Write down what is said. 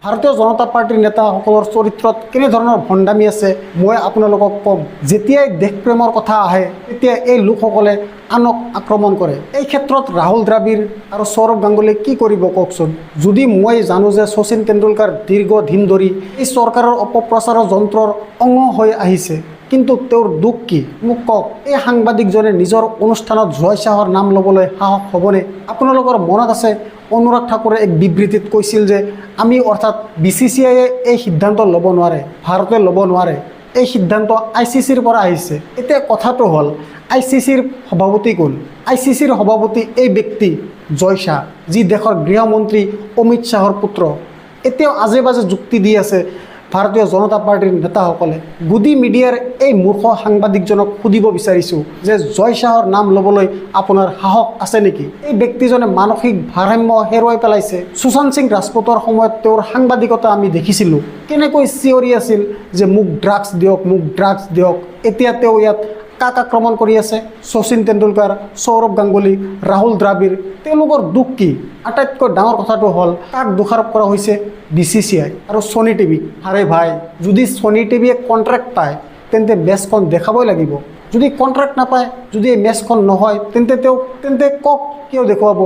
ভাৰতীয় জনতা পাৰ্টিৰ নেতাসকলৰ চৰিত্ৰত কেনেধৰণৰ ভণ্ডামি আছে মই আপোনালোকক ক'ম। যেতিয়াই দেশপ্ৰেমৰ কথা আহে তেতিয়া এই লোকসকলে আনক আক্ৰমণ কৰে। এই ক্ষেত্ৰত ৰাহুল দ্ৰাবিড় আৰু সৌৰভ গাংগুলী কি কৰিব কওকচোন। যদি মই জানো যে শচীন তেণ্ডুলকাৰ দীৰ্ঘদিন ধৰি এই চৰকাৰৰ অপপ্ৰচাৰৰ যন্ত্ৰৰ অংগ হৈ আহিছে, কিন্তু তেওঁৰ দুখ কি মোক কওক। এই সাংবাদিকজনে নিজৰ অনুষ্ঠানত জয় শ্বাহৰ নাম ল'বলৈ সাহস হ'বনে? আপোনালোকৰ মনত আছে অনুৰাগ ঠাকুৰে এক বিবৃতিত কৈছিল যে আমি অৰ্থাৎ BCCIয়ে এই সিদ্ধান্ত ল'ব নোৱাৰে, ভাৰতে ল'ব নোৱাৰে, এই সিদ্ধান্ত ICCৰ পৰা আহিছে। এতিয়া কথাটো হ'ল ICCৰ সভাপতি কোন? ICCৰ সভাপতি এই ব্যক্তি জয় শ্বাহ, যি দেশৰ গৃহমন্ত্ৰী অমিত শ্বাহৰ পুত্ৰ। এতিয়াও আজে বাজে যুক্তি দি আছে ভাৰতীয় জনতা পাৰ্টিৰ নেতাসকলে। গুডি মিডিয়াৰ এই মূৰ্খ সাংবাদিকজনক সুধিব বিচাৰিছোঁ যে জয় শ্বাহৰ নাম ল'বলৈ আপোনাৰ সাহস আছে নেকি? এই ব্যক্তিজনে মানসিক ভাৰসাম্য হেৰুৱাই পেলাইছে। সুশান্ত সিং ৰাজপুতৰ সময়ত তেওঁৰ সাংবাদিকতা আমি দেখিছিলোঁ কেনেকৈ চিঞৰি আছিল যে মোক ড্ৰাগছ দিয়ক, মোক ড্ৰাগছ দিয়ক। এতিয়া তেওঁ ইয়াত কাক আক্ৰমণ কৰি আছে? শচীন তেণ্ডুলকাৰ, সৌৰভ গাংগুলী, ৰাহুল দ্ৰাবিড়। তেওঁলোকৰ দুখ কি? আটাইতকৈ ডাঙৰ কথাটো হ'ল কাক দোষাৰোপ কৰা হৈছে? BCCI আৰু সনি টিভি। আৰে ভাই, যদি সনি টিভিয়ে কণ্ট্ৰেক্ট পায় তেন্তে মেচখন দেখাবই লাগিব। যদি কণ্ট্ৰেক্ট নাপায়, যদি এই মেচখন নহয় তেন্তে কওক কিয় দেখুৱাব?